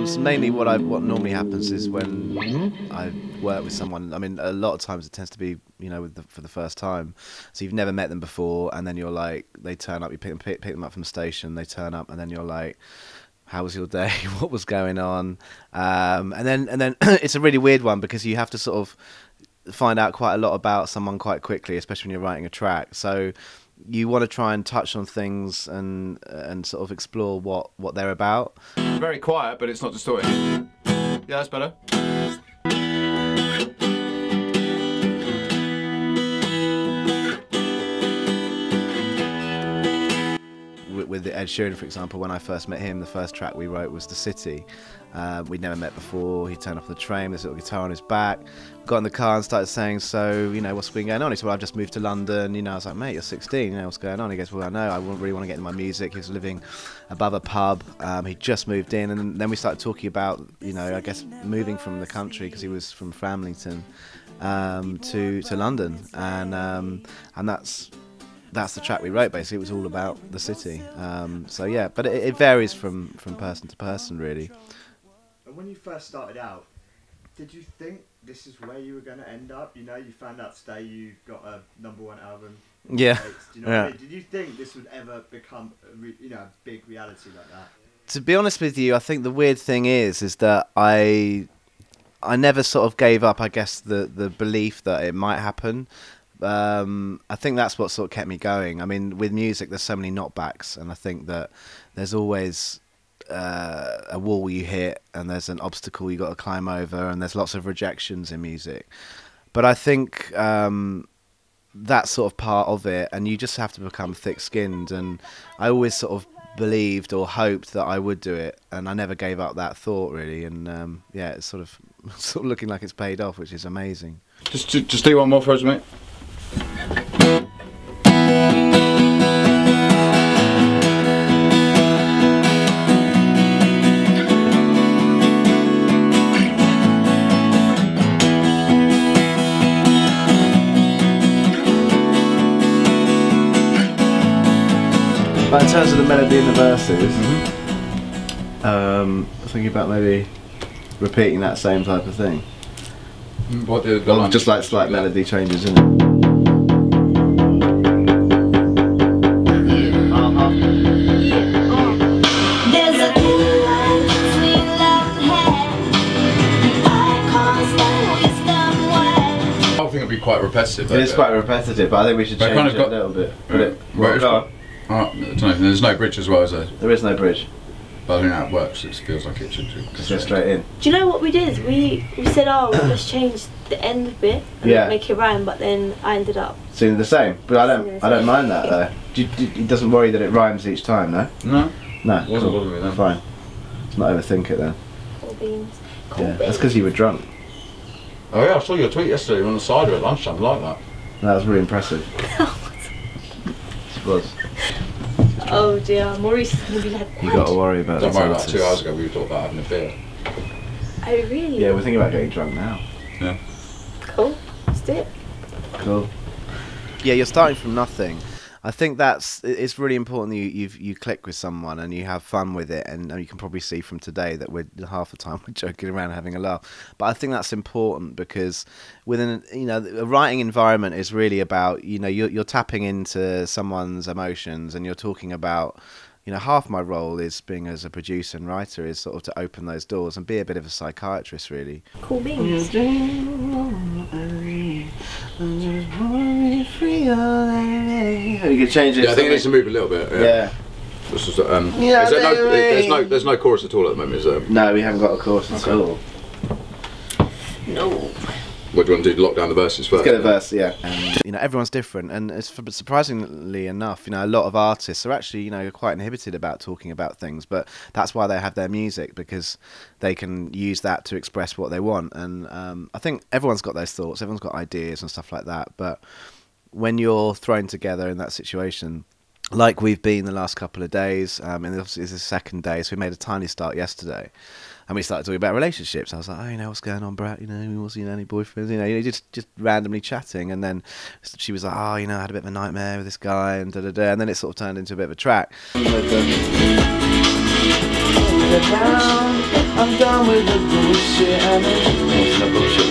sometimes, mainly what normally happens is when I work with someone, I mean, a lot of times it tends to be, you know, for the first time. So you've never met them before, and then you're like, they turn up, you pick them up from the station, they turn up, and then you're like, how was your day? What was going on? And then it's a really weird one because you have to sort of find out quite a lot about someone quite quickly, especially when you're writing a track. So you want to try and touch on things and sort of explore what they're about. Very quiet, but it's not distorted. Yeah, that's better. With Ed Sheeran, for example, when I first met him, the first track we wrote was The City. We'd never met before. He turned up on the train, there's a little guitar on his back. Got in the car and started saying, so, you know, what's been going on? He said, well, I've just moved to London. You know, I was like, mate, you're 16, you know, what's going on? He goes, well, I know, I really want to get into my music. He was living above a pub. He just moved in, and then we started talking about, you know, I guess moving from the country, because he was from Framlington, to London. And that's the track we wrote. Basically, it was all about the city. So yeah, but it varies from person to person, really. And when you first started out, did you think this is where you were going to end up? You know, you found out today you got a #1 album. Yeah. Do you know what I mean? Did you think this would ever become, a big reality like that? To be honest with you, I think the weird thing is that I never sort of gave up, I guess, the belief that it might happen. I think that's what sort of kept me going. I mean, with music, there's so many knockbacks, and I think that there's always a wall you hit, and there's an obstacle you got to climb over, and there's lots of rejections in music. But I think that's sort of part of it, and you just have to become thick-skinned. And I always sort of believed or hoped that I would do it, and I never gave up that thought, really. And yeah, it's sort of looking like it's paid off, which is amazing. Just do one more for us, mate. But in terms of the melody and the verses, I was thinking about maybe repeating that same type of thing. What the well, just like slight melody changes, isn't it? I think it'll be quite repetitive. It is quite repetitive, but I think we should change it a little bit. I don't know, there's no bridge as well, is there? There is no bridge. But I think how it works, it feels like it should do. Just go straight in. Do you know what we did? We said, oh, let's change the end bit and make it rhyme, but then I ended up singing the same. But I don't mind that though. It doesn't worry that it rhymes each time, no? No. No. It wasn't bothering me then. Fine. Let's not overthink it then. Cool beans. Yeah, that's because you were drunk. Oh yeah, I saw your tweet yesterday on the cider at lunchtime, I like that. That was really impressive. It was. Oh dear, Maurice is going to be like, you got to worry about Don't worry, about 2 hours ago we were talking about having a beer. Oh really? Yeah, we're thinking about getting drunk now. Yeah. Cool, let's do it. Cool. Yeah, you're starting from nothing. I think it's really important that you click with someone and you have fun with it, and you can probably see from today that half the time we're joking around and having a laugh. But I think that's important because within a writing environment is really about you're tapping into someone's emotions, and you're talking about half my role is being as a producer and writer is sort of to open those doors and be a bit of a psychiatrist, really. Cool beans. You can change it. Yeah, I think it needs to move a little bit. Yeah. This is, there's no chorus at all at the moment, is there? No, we haven't got a chorus at all. No. What do you want to do? Lock down the verses first? Let's get a verse, yeah. And, everyone's different, and it's surprisingly enough, a lot of artists are actually, quite inhibited about talking about things, but that's why they have their music, because they can use that to express what they want. And I think everyone's got those thoughts, everyone's got ideas and stuff like that, but when you're thrown together in that situation, like we've been the last couple of days, and obviously it's the second day, so we made a tiny start yesterday. And we started talking about relationships. I was like, oh, what's going on, Bratt? Was any boyfriends? Just randomly chatting. And then she was like, oh, I had a bit of a nightmare with this guy, and da da da. And then it sort of turned into a bit of a track. I'm done with the bullshit. It's not bullshit.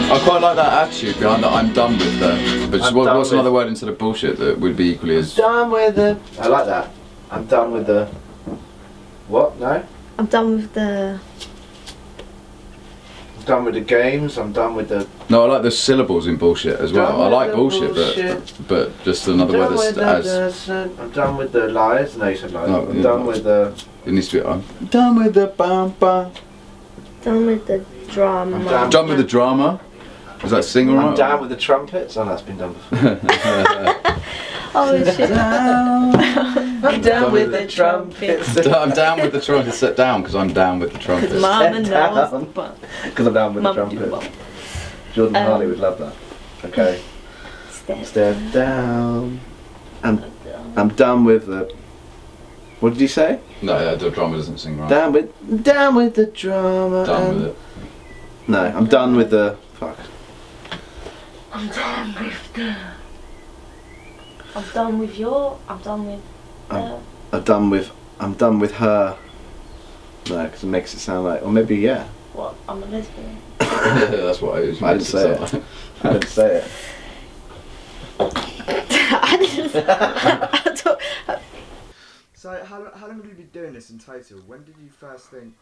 I quite like that attitude behind that. I'm done with the. But what's another word instead of bullshit that would be equally as? Done with the. I like that. I'm done with the. What? No. I'm done with the. I'm done with the games. I'm done with the. No, I like the syllables in bullshit as well. I like bullshit, but just another word that's as. I'm done with the lies. No, you said lies. No, I'm done with the. It needs to be. I'm done with the bam bam. Done with the drama. Done with the drama. Is that single? I'm down with the trumpets. Oh, that's been done before. Oh shit. I'm down with the trumpets. I'm down with the trumpets. Sit down because I'm down with the trumpets. Mama knows. Because I'm down with the trumpets. Jordan Harley would love that. Okay. Step down. I'm done with the. What did you say? No, the drama doesn't sing right. Down with the drama. Done with it. No, I'm done with the. Fuck. I'm done with the. I'm done with your. I'm done with. I'm done with her. No, because it makes it sound like, or maybe yeah. What? I'm a lesbian. That's what I didn't say it. I didn't say it. So how long have you been doing this in total? When did you first think,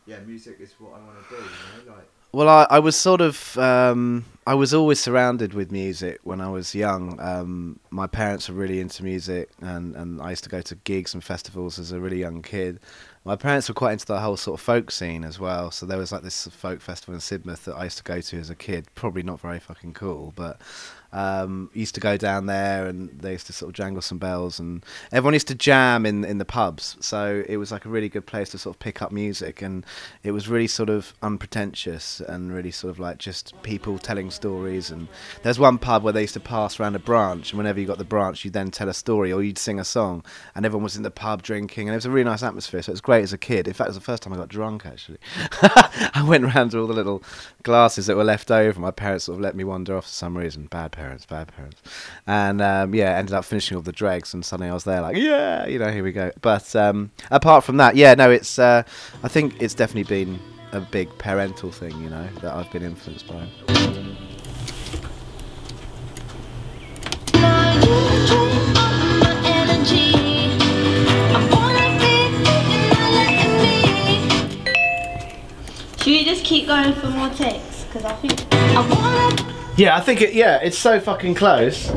yeah, music is what I want to do? You know, like. Well, I was sort of, I was always surrounded with music when I was young. My parents were really into music, and I used to go to gigs and festivals as a really young kid. My parents were quite into the whole sort of folk scene as well, so there was like this folk festival in Sidmouth that I used to go to as a kid. Probably not very fucking cool, but used to go down there, and they used to sort of jangle some bells, and everyone used to jam in the pubs, so it was like a really good place to sort of pick up music, and it was really sort of unpretentious and really sort of like just people telling stories. And there's one pub where they used to pass around a branch, and whenever you got the branch you'd then tell a story or you'd sing a song, and everyone was in the pub drinking, and it was a really nice atmosphere, so it was great as a kid. In fact, it was the first time I got drunk, actually. I went around to all the little glasses that were left over. My parents sort of let me wander off for some reason. Bad parents. And yeah, ended up finishing all the dregs, and suddenly I was there like, yeah, you know, here we go. But apart from that, yeah, no, it's I think it's definitely been a big parental thing, you know, that I've been influenced by. Should we just keep going for more takes? Because I think Yeah, I think it's so fucking close.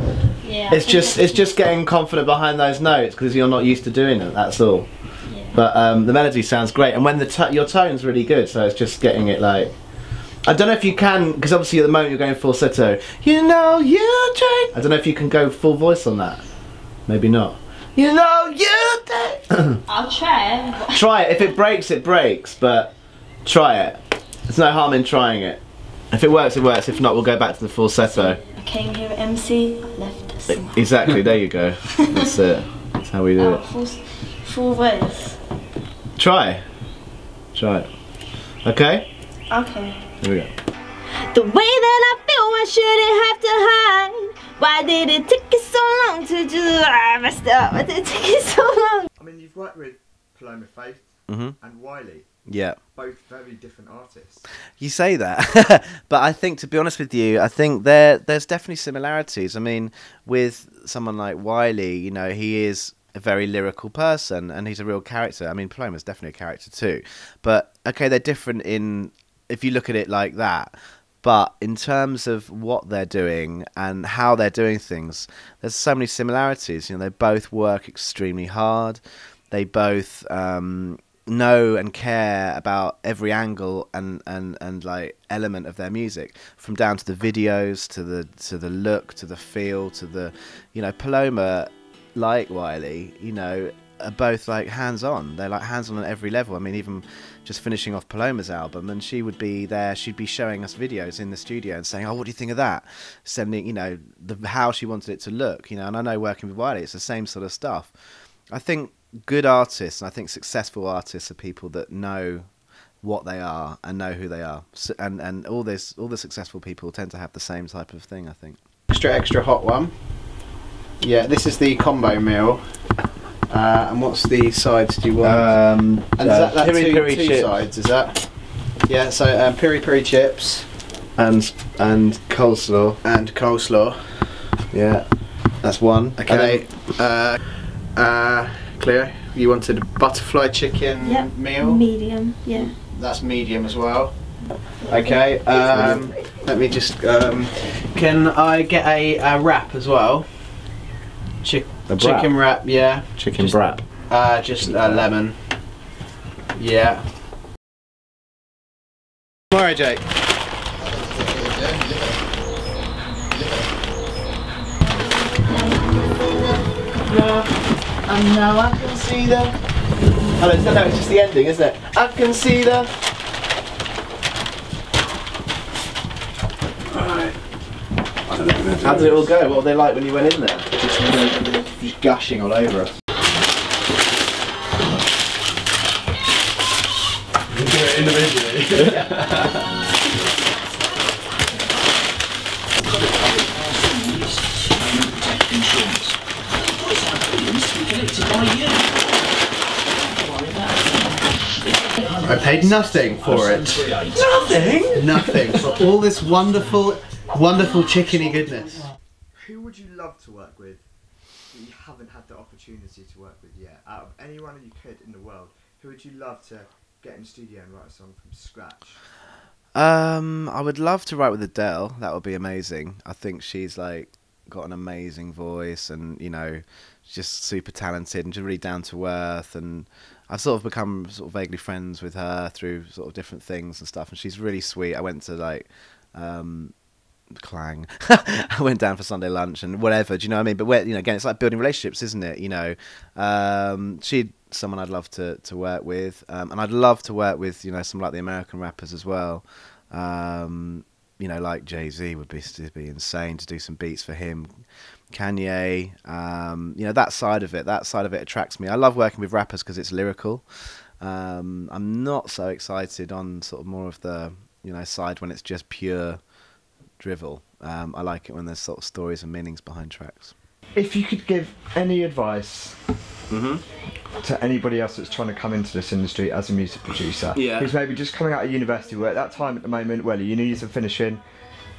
Yeah. It's just getting confident behind those notes because you're not used to doing it. That's all. Yeah. But the melody sounds great, and when your tone's really good, so it's just getting it like. I don't know if you can, because obviously at the moment you're going falsetto. You know you take. I don't know if you can go full voice on that. Maybe not. You know you take. I'll try. Try it. If it breaks, it breaks. But try it. There's no harm in trying it. If it works, it works. If not, we'll go back to the falsetto. I came here at MC, I left us. Exactly, there you go. That's it. That's how we do it. Full voice. Try it. Okay? Okay. Here we go. The way that I feel, I shouldn't have to hide. Why did it take you so long to do? I messed up. Why did it take you so long? I mean, you've worked with Paloma Faith and Wiley. Yeah. Both very different artists. You say that, but I think, to be honest with you, I think there's definitely similarities. I mean, with someone like Wiley, you know, he is a very lyrical person and he's a real character. I mean, Paloma's definitely a character too. But, okay, they're different if you look at it like that. But in terms of what they're doing and how they're doing things, there's so many similarities. You know, they both work extremely hard. They both know and care about every angle and like element of their music, from down to the videos, to the look, to the feel, to the, you know, Paloma, like Wiley, you know, are both like hands-on. They're like hands-on at every level. I mean, even just finishing off Paloma's album, and she would be there, she'd be showing us videos in the studio and saying, oh, what do you think of that? Sending, you know, how she wanted it to look, you know. And I know working with Wiley, it's the same sort of stuff. I think good artists, and I think successful artists, are people that know what they are and know who they are. So, and all the successful people tend to have the same type of thing, I think. Extra hot one. Yeah, this is the combo meal. And what's the sides do you want? And is that two sides? Is that? Yeah. So piri piri chips and coleslaw. and coleslaw. Yeah, that's one. Okay. Cleo, you wanted a butterfly chicken Yep. meal. Medium, yeah. That's medium as well. Okay. Let me just. Can I get a wrap as well? Chicken wrap, yeah. Chicken Bratt. Just lemon. Yeah. Tomorrow, Jake. No, I can see them. Oh, no, it's just the ending, isn't it? I can see them. Right. How did it all go? What were they like when you went in there? Just gushing all over us. You do it individually. I paid nothing for it. Nothing? Nothing for all this wonderful chickeny goodness. Who would you love to work with that you haven't had the opportunity to work with yet? Out of anyone you could in the world, who would you love to get in the studio and write a song from scratch? I would love to write with Adele. That would be amazing. I think she's like got an amazing voice, and you know, just super talented and just really down to earth. And I've sort of become sort of vaguely friends with her through sort of different things and stuff. And she's really sweet. I went to like Clang. I went down for Sunday lunch and whatever. Do you know what I mean? But where, you know, again, it's like building relationships, isn't it? You know, she's someone I'd love to work with, and I'd love to work with, you know, some like the American rappers as well. You know, like Jay-Z would be insane to do some beats for him. Kanye, you know, that side of it attracts me. I love working with rappers because it's lyrical. I'm not so excited on sort of more of the, you know, side when it's just pure drivel. I like it when there's sort of stories and meanings behind tracks. If you could give any advice to anybody else that's trying to come into this industry as a music producer, who's maybe just coming out of university, we're at that time at the moment where uni is finishing,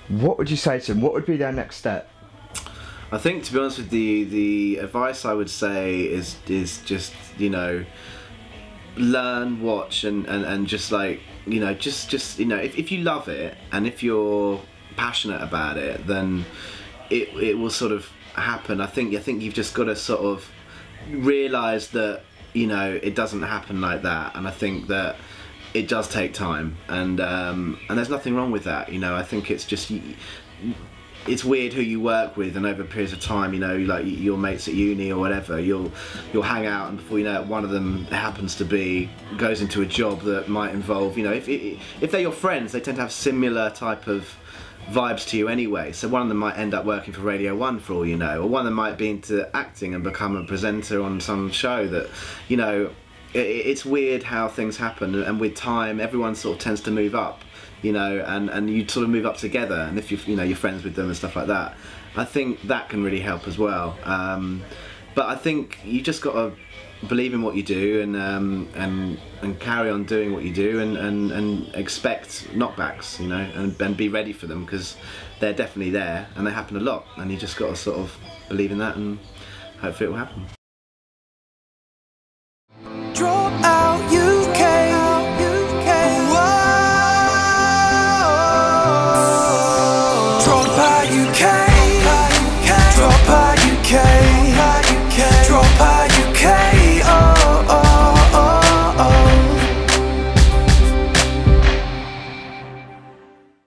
what would you say to them? What would be their next step? I think, to be honest with you, the advice I would say is just, you know, learn, watch, and just like, you know, just you know, if you love it and if you're passionate about it, then it will sort of happen. I think you've just got to sort of realise that, you know, it doesn't happen like that, and I think that it does take time, and there's nothing wrong with that. You know, I think it's just, it's weird who you work with, and over periods of time, you know, like your mates at uni or whatever, you'll hang out, and before you know it, one of them goes into a job that might involve, you know, if they're your friends, they tend to have similar type of vibes to you anyway. So one of them might end up working for Radio 1 for all you know, or one of them might be into acting and become a presenter on some show that, you know, it's weird how things happen, and with time, everyone sort of tends to move up. You know, and you sort of move up together, and if you're friends with them and stuff like that, I think that can really help as well. But I think you just got to believe in what you do, and carry on doing what you do, and expect knockbacks, you know, and be ready for them, because they're definitely there and they happen a lot, and you just got to sort of believe in that, and hopefully it will happen. Dropout.